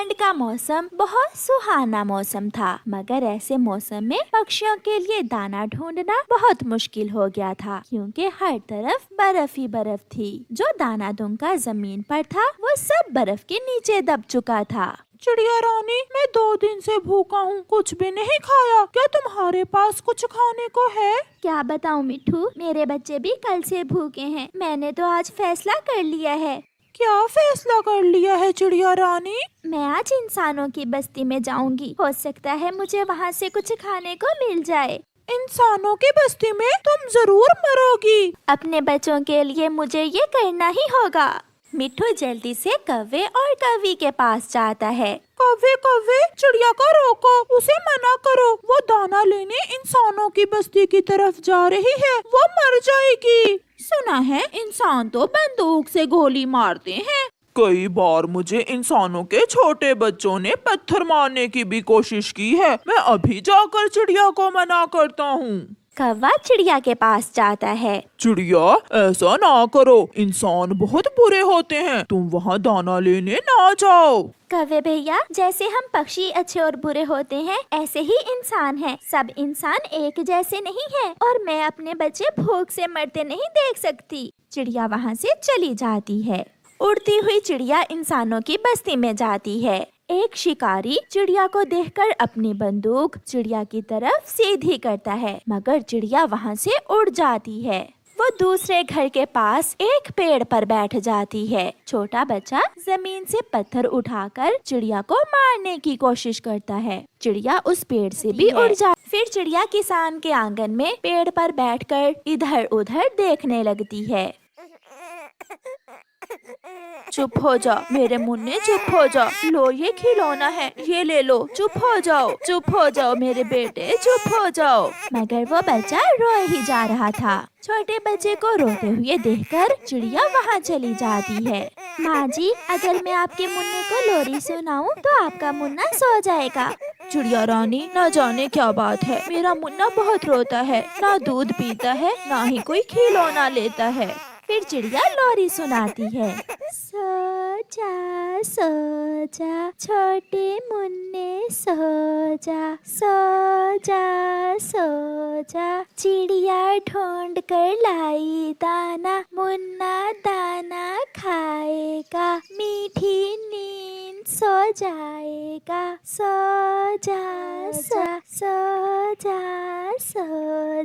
ठंड का मौसम बहुत सुहाना मौसम था, मगर ऐसे मौसम में पक्षियों के लिए दाना ढूंढना बहुत मुश्किल हो गया था, क्योंकि हर तरफ बर्फ ही बर्फ थी। जो दाना दुंका जमीन पर था वो सब बर्फ के नीचे दब चुका था। चिड़िया रानी, मैं 2 दिन से भूखा हूँ, कुछ भी नहीं खाया। क्या तुम्हारे पास कुछ खाने को है? क्या बताऊँ मिठू, मेरे बच्चे भी कल से भूखे हैं। मैंने तो आज फैसला कर लिया है। क्या फैसला कर लिया है चिड़िया रानी? मैं आज इंसानों की बस्ती में जाऊंगी। हो सकता है मुझे वहाँ से कुछ खाने को मिल जाए। इंसानों की बस्ती में तुम जरूर मरोगी। अपने बच्चों के लिए मुझे ये करना ही होगा। मिठू जल्दी से कौवे और कौवी के पास जाता है। कौवे कौवे, चिड़िया को रोको, उसे मना करो। वो दाना लेने इंसानों की बस्ती की तरफ जा रही है, वो मर जाएगी। सुना है इंसान तो बंदूक से गोली मारते हैं। कई बार मुझे इंसानों के छोटे बच्चों ने पत्थर मारने की भी कोशिश की है। मैं अभी जाकर चिड़िया को मना करता हूँ। कौवा चिड़िया के पास जाता है। चिड़िया, ऐसा ना करो, इंसान बहुत बुरे होते हैं, तुम वहाँ दाना लेने ना जाओ। कौवे भैया, जैसे हम पक्षी अच्छे और बुरे होते हैं, ऐसे ही इंसान हैं। सब इंसान एक जैसे नहीं हैं, और मैं अपने बच्चे भूख से मरते नहीं देख सकती। चिड़िया वहाँ से चली जाती है। उड़ती हुई चिड़िया इंसानों की बस्ती में जाती है। एक शिकारी चिड़िया को देखकर अपनी बंदूक चिड़िया की तरफ सीधी करता है, मगर चिड़िया वहाँ से उड़ जाती है। वो दूसरे घर के पास एक पेड़ पर बैठ जाती है। छोटा बच्चा जमीन से पत्थर उठाकर चिड़िया को मारने की कोशिश करता है। चिड़िया उस पेड़ से भी उड़ जाती। फिर चिड़िया किसान के आंगन में पेड़ पर बैठकर इधर उधर देखने लगती है। चुप हो जाओ मेरे मुन्ने, चुप हो जाओ। लो, ये खिलौना है, ये ले लो। चुप हो जाओ, चुप हो जाओ मेरे बेटे, चुप हो जाओ। मगर वो बच्चा रोए ही जा रहा था। छोटे बच्चे को रोते हुए देखकर चिड़िया वहाँ चली जाती है। माँ जी, अगर मैं आपके मुन्ने को लोरी सुनाऊं तो आपका मुन्ना सो जाएगा। चिड़िया रानी, न जाने क्या बात है, मेरा मुन्ना बहुत रोता है, ना दूध पीता है, ना ही कोई खिलौना लेता है। फिर चिड़िया लोरी सुनाती है। सो जा छोटे मुन्ने, सो जा चिड़िया ढूंढ कर लाई दाना, मुन्ना दाना खाएगा, मीठी नींद सो जाएगा। सो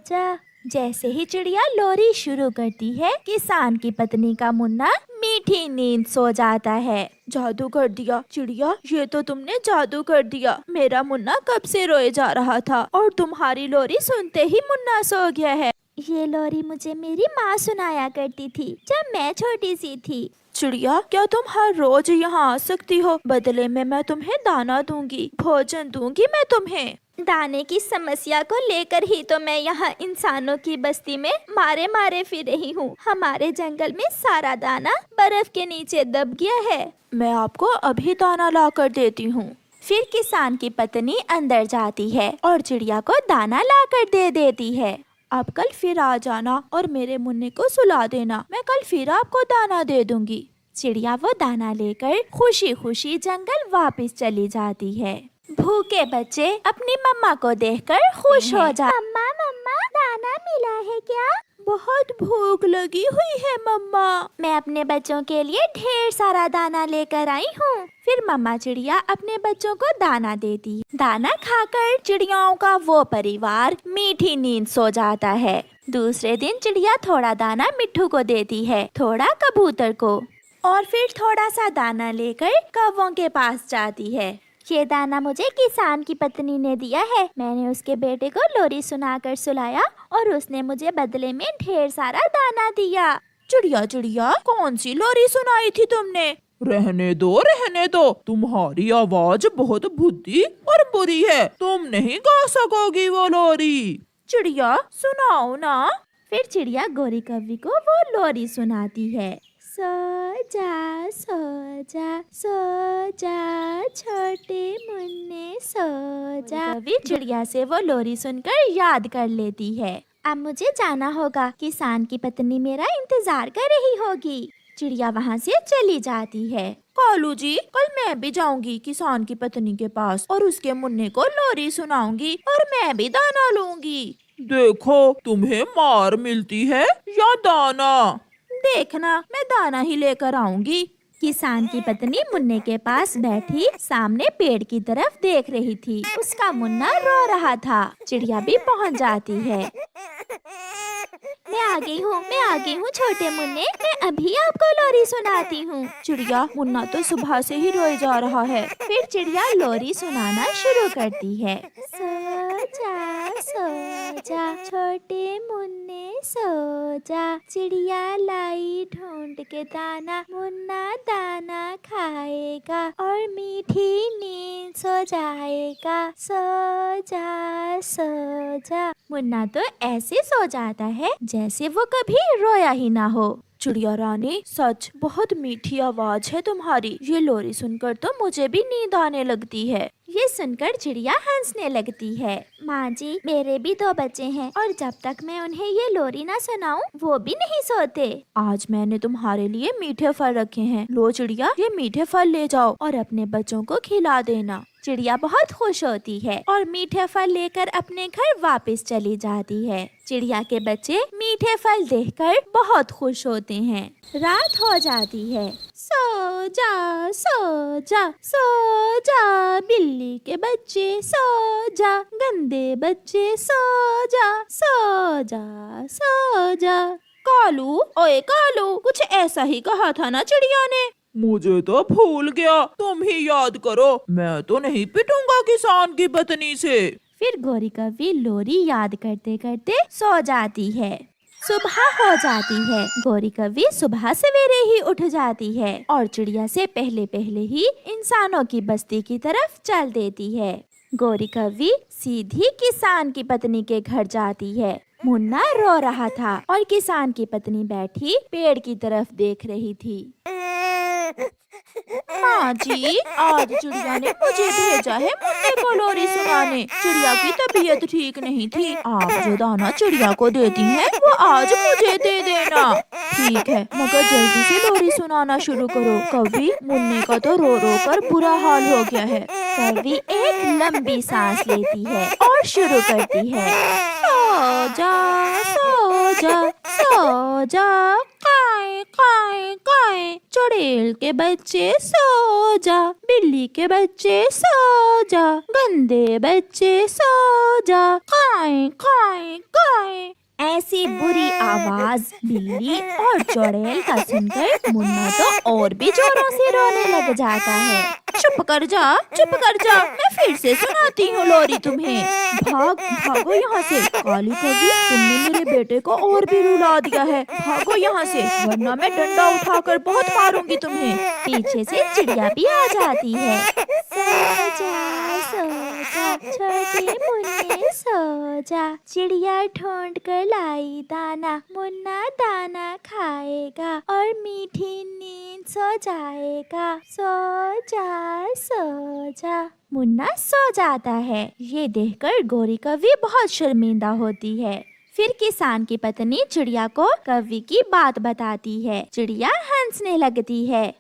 जा। जैसे ही चिड़िया लोरी शुरू करती है, किसान की पत्नी का मुन्ना मीठी नींद सो जाता है। जादू कर दिया चिड़िया, ये तो तुमने जादू कर दिया। मेरा मुन्ना कब से रोए जा रहा था और तुम्हारी लोरी सुनते ही मुन्ना सो गया है। ये लोरी मुझे मेरी माँ सुनाया करती थी जब मैं छोटी सी थी। चिड़िया, क्या तुम हर रोज यहाँ आ सकती हो? बदले में मैं तुम्हें दाना दूंगी, भोजन दूंगी मैं तुम्हें। दाने की समस्या को लेकर ही तो मैं यहाँ इंसानों की बस्ती में मारे मारे फिर रही हूँ। हमारे जंगल में सारा दाना बर्फ के नीचे दब गया है। मैं आपको अभी दाना ला कर देती हूँ। फिर किसान की पत्नी अंदर जाती है और चिड़िया को दाना ला कर दे देती है। आप कल फिर आ जाना और मेरे मुन्ने को सुला देना, मैं कल फिर आपको दाना दे दूंगी। चिड़िया वो दाना लेकर खुशी खुशी जंगल वापस चली जाती है। भूखे बच्चे अपनी मम्मा को देखकर खुश हो जाते। मम्मा, दाना मिला है क्या? बहुत भूख लगी हुई है मम्मा। मैं अपने बच्चों के लिए ढेर सारा दाना लेकर आई हूँ। फिर मम्मा चिड़िया अपने बच्चों को दाना देती है। दाना खाकर चिड़ियाओं का वो परिवार मीठी नींद सो जाता है। दूसरे दिन चिड़िया थोड़ा दाना मिट्ठू को देती है, थोड़ा कबूतर को, और फिर थोड़ा सा दाना लेकर कौवों के पास जाती है। ये दाना मुझे किसान की पत्नी ने दिया है। मैंने उसके बेटे को लोरी सुनाकर सुलाया और उसने मुझे बदले में ढेर सारा दाना दिया। चिड़िया, कौन सी लोरी सुनाई थी तुमने? रहने दो, तुम्हारी आवाज बहुत भुद्दी और बुरी है, तुम नहीं गा सकोगी वो लोरी। चिड़िया, सुनाओ ना। फिर चिड़िया गोरी कौवी को वो लोरी सुनाती है। सो जा छोटे मुन्ने, सो जा। कभी चिड़िया से वो लोरी सुनकर याद कर लेती है। अब मुझे जाना होगा, किसान की पत्नी मेरा इंतजार कर रही होगी। चिड़िया वहाँ से चली जाती है। कालू जी, कल मैं भी जाऊंगी किसान की पत्नी के पास और उसके मुन्ने को लोरी सुनाऊंगी और मैं भी दाना लूंगी। देखो तुम्हें मार मिलती है या दाना। देखना, मैं दाना ही लेकर आऊंगी। किसान की पत्नी मुन्ने के पास बैठी सामने पेड़ की तरफ देख रही थी। उसका मुन्ना रो रहा था। चिड़िया भी पहुंच जाती है। मैं आ गई हूँ छोटे मुन्ने, मैं अभी आपको लोरी सुनाती हूँ। चिड़िया, मुन्ना तो सुबह से ही रोए जा रहा है। फिर चिड़िया लोरी सुनाना शुरू करती है। सो जा छोटे मुन्ने सो जा, चिड़िया लाई ढूंढ के दाना, मुन्ना दाना खाएगा और मीठी नींद सो जाएगा। सो जा। मुन्ना तो ऐसे सो जाता है जैसे वो कभी रोया ही ना हो। चिड़िया रानी, सच बहुत मीठी आवाज है तुम्हारी। ये लोरी सुनकर तो मुझे भी नींद आने लगती है। ये सुनकर चिड़िया हंसने लगती है। माँ जी, मेरे भी 2 बच्चे हैं और जब तक मैं उन्हें ये लोरी ना सुनाऊं वो भी नहीं सोते। आज मैंने तुम्हारे लिए मीठे फल रखे हैं। लो चिड़िया, ये मीठे फल ले जाओ और अपने बच्चों को खिला देना। चिड़िया बहुत खुश होती है और मीठे फल लेकर अपने घर वापस चली जाती है। चिड़िया के बच्चे मीठे फल देखकर बहुत खुश होते हैं। रात हो जाती है। सो जा बिल्ली के बच्चे सो जा, गंदे बच्चे सो जा। कालू, ओए कालू, कुछ ऐसा ही कहा था ना चिड़िया ने। मुझे तो भूल गया, तुम ही याद करो। मैं तो नहीं पिटूंगा किसान की पत्नी से। फिर गौरी कव्वी लोरी याद करते करते सो जाती है। सुबह हो जाती है। गौरी कव्वी सुबह सवेरे ही उठ जाती है और चिड़िया से पहले पहले ही इंसानों की बस्ती की तरफ चल देती है। गौरी कव्वी सीधी किसान की पत्नी के घर जाती है। मुन्ना रो रहा था और किसान की पत्नी बैठी पेड़ की तरफ देख रही थी। माँ जी, आज चिड़िया ने मुझे भेजा है मुन्ने को लोरी सुनाने। चिड़िया की तबीयत ठीक नहीं थी। आप जो दाना चिड़िया को देती हैं, वो आज मुझे दे देना। ठीक है, मगर जल्दी से लोरी सुनाना शुरू करो। कभी मुन्ने का तो रो रो कर बुरा हाल हो गया है। कभी एक लंबी सांस लेती है और शुरू करती है। सो जा, काए, चुड़ैल के बच्चे सो जा, बिल्ली के बच्चे सो जा, गंदे बच्चे सो जा, काए। ऐसी बुरी आवाज बिल्ली और चुड़ैल का सुनकर मुन्ना तो और भी जोरों से रोने लग जाता है। चुप कर जा, मैं फिर से सुनाती हूँ लोरी तुम्हें। भागो यहाँ से। काली कव्वी, तुमने मेरे बेटे को और भी रुला दिया है। भागो यहाँ से, वरना मैं डंडा उठाकर बहुत मारूंगी तुम्हें। पीछे से चिड़िया भी आ जाती है। सो जा छोटे मुन्ने सो जा, चिड़िया ढूंढ कर लाई दाना, मुन्ना दाना खाएगा और मीठी नींद सो जाएगा। सो जा। मुन्ना सो जाता है। ये देखकर गौरी कव्वी बहुत शर्मिंदा होती है। फिर किसान की पत्नी चिड़िया को कव्वी की बात बताती है। चिड़िया हंसने लगती है।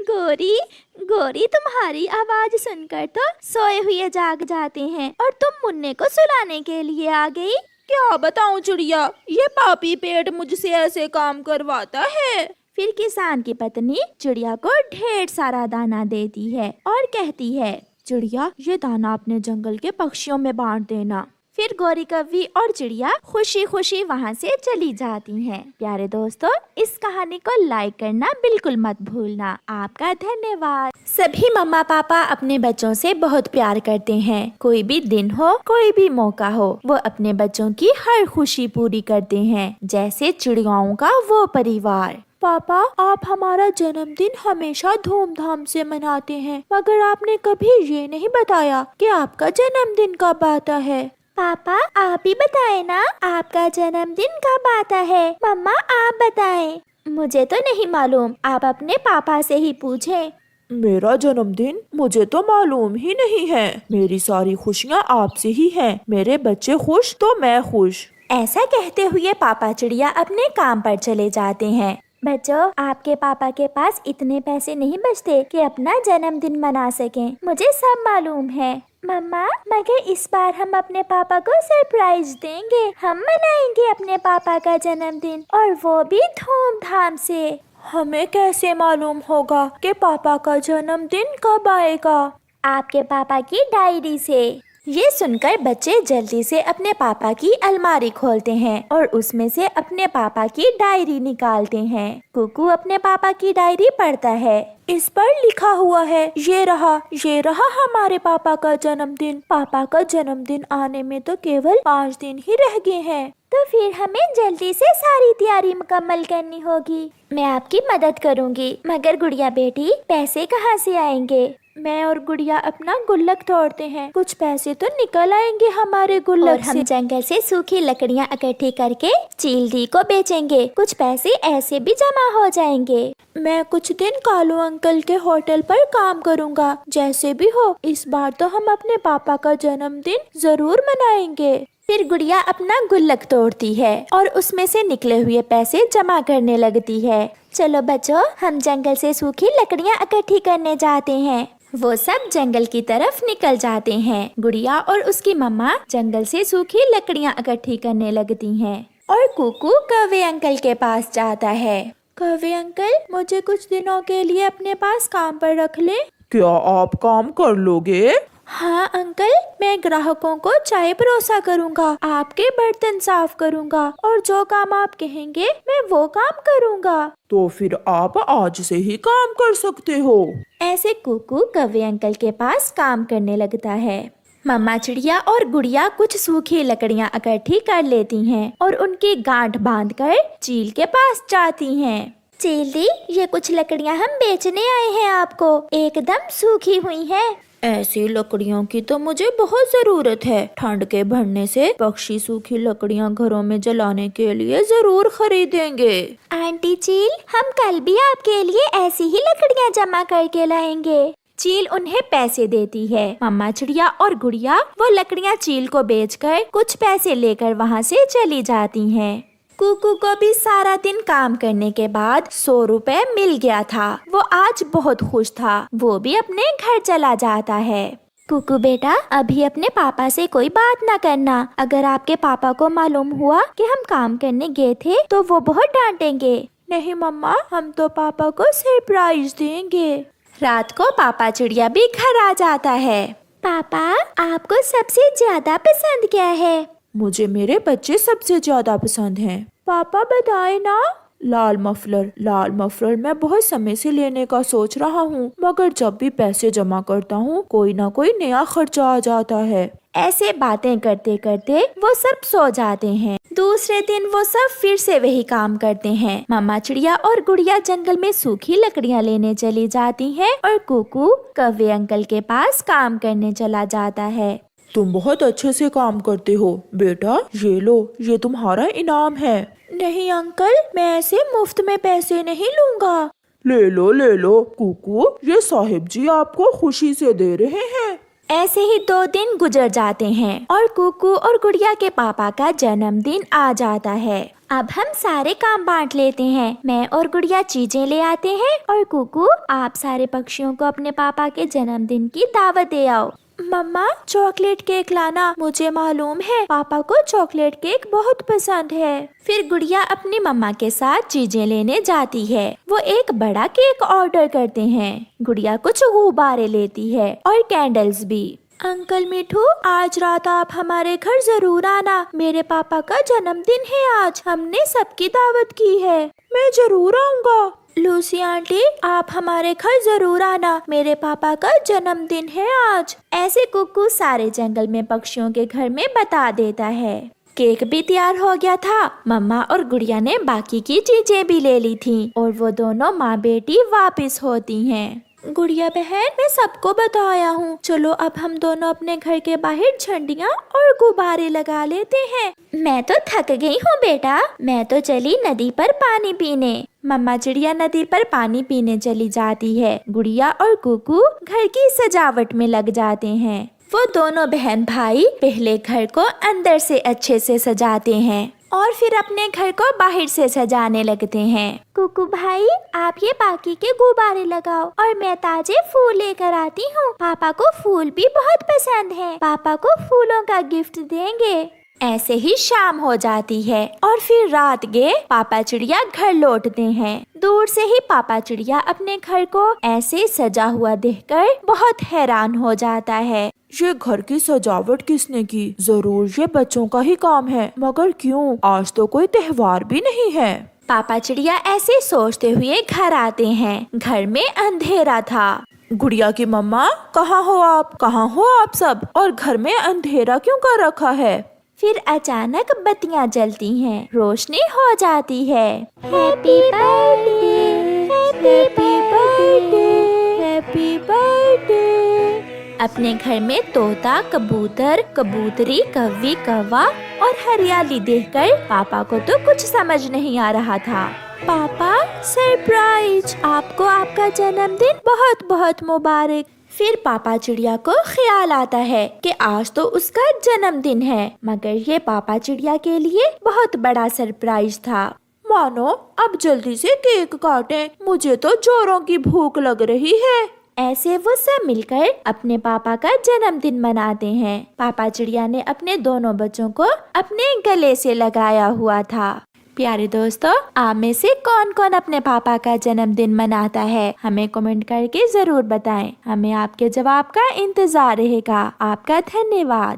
गोरी तुम्हारी आवाज सुनकर तो सोए हुए जाग जाते हैं और तुम मुन्ने को सुलाने के लिए आ गई। क्या बताऊं चिड़िया, ये पापी पेट मुझसे ऐसे काम करवाता है। फिर किसान की पत्नी चिड़िया को ढेर सारा दाना देती है और कहती है, चिड़िया, ये दाना अपने जंगल के पक्षियों में बांट देना। फिर गौरी कव्वी और चिड़िया खुशी खुशी वहाँ से चली जाती हैं। प्यारे दोस्तों, इस कहानी को लाइक करना बिल्कुल मत भूलना। आपका धन्यवाद। सभी मम्मा पापा अपने बच्चों से बहुत प्यार करते हैं। कोई भी दिन हो, कोई भी मौका हो, वो अपने बच्चों की हर खुशी पूरी करते हैं, जैसे चिड़ियाओं का वो परिवार। पापा, आप हमारा जन्मदिन हमेशा धूमधाम से मनाते हैं, मगर आपने कभी ये नहीं बताया कि आपका जन्मदिन कब आता है। पापा, आप ही बताएं ना, आपका जन्मदिन कब आता है। मम्मा, आप बताएं। मुझे तो नहीं मालूम, आप अपने पापा से ही पूछें। मेरा जन्मदिन मुझे तो मालूम ही नहीं है। मेरी सारी खुशियाँ आपसे ही हैं। मेरे बच्चे खुश तो मैं खुश। ऐसा कहते हुए पापा चिड़िया अपने काम पर चले जाते हैं। बच्चों, आपके पापा के पास इतने पैसे नहीं बचते कि अपना जन्मदिन मना सकें। मुझे सब मालूम है। मम्मा, मगर इस बार हम अपने पापा को सरप्राइज देंगे। हम मनाएंगे अपने पापा का जन्मदिन, और वो भी धूमधाम से। हमें कैसे मालूम होगा कि पापा का जन्मदिन कब आएगा? आपके पापा की डायरी से। ये सुनकर बच्चे जल्दी से अपने पापा की अलमारी खोलते हैं और उसमें से अपने पापा की डायरी निकालते हैं। कुकू अपने पापा की डायरी पढ़ता है। इस पर लिखा हुआ है, ये रहा हमारे पापा का जन्मदिन। पापा का जन्मदिन आने में तो केवल 5 दिन ही रह गए हैं। तो फिर हमें जल्दी से सारी तैयारी मुकम्मल करनी होगी। मैं आपकी मदद करूंगी, मगर गुड़िया बेटी, पैसे कहाँ से आएंगे? मैं और गुड़िया अपना गुल्लक तोड़ते हैं, कुछ पैसे तो निकल आएंगे हमारे गुल्लक और हम जंगल से सूखी लकड़ियाँ इकट्ठी करके चील दी को बेचेंगे। कुछ पैसे ऐसे भी जमा हो जाएंगे। मैं कुछ दिन कालू अंकल के होटल पर काम करूँगा। जैसे भी हो, इस बार तो हम अपने पापा का जन्मदिन जरूर मनाएंगे। फिर गुड़िया अपना गुल्लक तोड़ती है और उसमें से निकले हुए पैसे जमा करने लगती है। चलो बच्चों, हम जंगल से सूखी लकड़ियाँ इकट्ठी करने जाते हैं। वो सब जंगल की तरफ निकल जाते हैं। गुड़िया और उसकी मम्मा जंगल से सूखी लकड़ियाँ इकट्ठी करने लगती हैं और कुकू कौवे अंकल के पास जाता है। कौवे अंकल, मुझे कुछ दिनों के लिए अपने पास काम पर रख ले। क्या आप काम कर लोगे? हाँ अंकल, मैं ग्राहकों को चाय परोसा करूँगा, आपके बर्तन साफ करूँगा, और जो काम आप कहेंगे मैं वो काम करूँगा। तो फिर आप आज से ही काम कर सकते हो। ऐसे कुकू कौवे अंकल के पास काम करने लगता है। मम्मा चिड़िया और गुड़िया कुछ सूखी लकड़ियाँ इकट्ठी कर लेती हैं और उनकी गांठ बांधकर चील के पास जाती हैं। चील दी, ये कुछ लकड़ियाँ हम बेचने आए हैं आपको, एकदम सूखी हुई हैं। ऐसी लकड़ियों की तो मुझे बहुत जरूरत है। ठंड के बढ़ने से पक्षी सूखी लकड़ियाँ घरों में जलाने के लिए जरूर खरीदेंगे। आंटी चील, हम कल भी आपके लिए ऐसी ही लकड़ियाँ जमा करके लाएंगे। चील उन्हें पैसे देती है। मम्मा चिड़िया और गुड़िया वो लकड़ियाँ चील को बेचकर कुछ पैसे लेकर वहाँ से चली जाती हैं। कुकू को भी सारा दिन काम करने के बाद 100 रुपए मिल गया था। वो आज बहुत खुश था। वो भी अपने घर चला जाता है। कुकू बेटा, अभी अपने पापा से कोई बात ना करना। अगर आपके पापा को मालूम हुआ कि हम काम करने गए थे तो वो बहुत डांटेंगे। नहीं मम्मा, हम तो पापा को सरप्राइज देंगे। रात को पापा चिड़िया भी घर आ जाता है। पापा, आपको सबसे ज्यादा पसंद क्या है? मुझे मेरे बच्चे सबसे ज्यादा पसंद हैं। पापा बताए ना। लाल मफलर मैं बहुत समय से लेने का सोच रहा हूँ, मगर जब भी पैसे जमा करता हूँ कोई ना कोई नया खर्चा आ जाता है। ऐसे बातें करते करते वो सब सो जाते हैं। दूसरे दिन वो सब फिर से वही काम करते हैं। मामा चिड़िया और गुड़िया जंगल में सूखी लकड़ियाँ लेने चली जाती हैं और कुकू कौवे अंकल के पास काम करने चला जाता है। तुम बहुत अच्छे से काम करते हो बेटा, ये लो, ये तुम्हारा इनाम है। नहीं अंकल, मैं ऐसे मुफ्त में पैसे नहीं लूँगा। ले लो कुकू, ये साहिब जी आपको खुशी से दे रहे हैं। ऐसे ही 2 दिन गुजर जाते हैं और कुकू और गुड़िया के पापा का जन्मदिन आ जाता है। अब हम सारे काम बांट लेते हैं। मैं और गुड़िया चीजें ले आते हैं और कुकू, आप सारे पक्षियों को अपने पापा के जन्मदिन की दावत दे आओ। मम्मा, चॉकलेट केक लाना। मुझे मालूम है पापा को चॉकलेट केक बहुत पसंद है। फिर गुड़िया अपनी मम्मा के साथ चीजें लेने जाती है। वो एक बड़ा केक ऑर्डर करते हैं। गुड़िया कुछ गुब्बारे लेती है और कैंडल्स भी। अंकल मिठू, आज रात आप हमारे घर जरूर आना। मेरे पापा का जन्मदिन है आज, हमने सबकी दावत की है। मैं जरूर आऊँगा। लूसी आंटी, आप हमारे घर जरूर आना, मेरे पापा का जन्मदिन है आज। ऐसे कुकू सारे जंगल में पक्षियों के घर में बता देता है। केक भी तैयार हो गया था। मम्मा और गुड़िया ने बाकी की चीजें भी ले ली थी और वो दोनों माँ बेटी वापस होती हैं। गुड़िया बहन, मैं सबको बताया हूँ। चलो अब हम दोनों अपने घर के बाहर झंडियाँ और गुब्बारे लगा लेते हैं। मैं तो थक गई हूँ बेटा, मैं तो चली नदी पर पानी पीने। मम्मा चिड़िया नदी पर पानी पीने चली जाती है। गुड़िया और कुकू घर की सजावट में लग जाते हैं। वो दोनों बहन भाई पहले घर को अंदर से अच्छे से सजाते हैं। और फिर अपने घर को बाहर से सजाने लगते हैं। कुकू भाई, आप ये बाकी के गुब्बारे लगाओ और मैं ताजे फूल लेकर आती हूँ। पापा को फूल भी बहुत पसंद है, पापा को फूलों का गिफ्ट देंगे। ऐसे ही शाम हो जाती है और फिर रात के पापा चिड़िया घर लौटते हैं। दूर से ही पापा चिड़िया अपने घर को ऐसे सजा हुआ देखकर बहुत हैरान हो जाता है। ये घर की सजावट किसने की? जरूर ये बच्चों का ही काम है, मगर क्यों? आज तो कोई त्योहार भी नहीं है। पापा चिड़िया ऐसे सोचते हुए घर आते हैं। घर में अंधेरा था। गुड़िया की मम्मा, कहाँ हो आप? कहाँ हो आप सब? और घर में अंधेरा क्यों कर रखा है? फिर अचानक बत्तियां जलती हैं, रोशनी हो जाती है। Happy birthday, happy birthday, happy birthday. अपने घर में तोता, कबूतर, कबूतरी, कौवी, कौवा और हरियाली देखकर पापा को तो कुछ समझ नहीं आ रहा था। पापा, सरप्राइज! आपको आपका जन्मदिन बहुत बहुत मुबारक। फिर पापा चिड़िया को ख्याल आता है कि आज तो उसका जन्मदिन है, मगर ये पापा चिड़िया के लिए बहुत बड़ा सरप्राइज था। मानो अब जल्दी से केक काटें, मुझे तो जोरों की भूख लग रही है। ऐसे वो सब मिलकर अपने पापा का जन्मदिन मनाते हैं। पापा चिड़िया ने अपने दोनों बच्चों को अपने गले से लगाया हुआ था। प्यारे दोस्तों, आप में से कौन कौन अपने पापा का जन्मदिन मनाता है? हमें कमेंट करके जरूर बताएं। हमें आपके जवाब का इंतजार रहेगा। आपका धन्यवाद।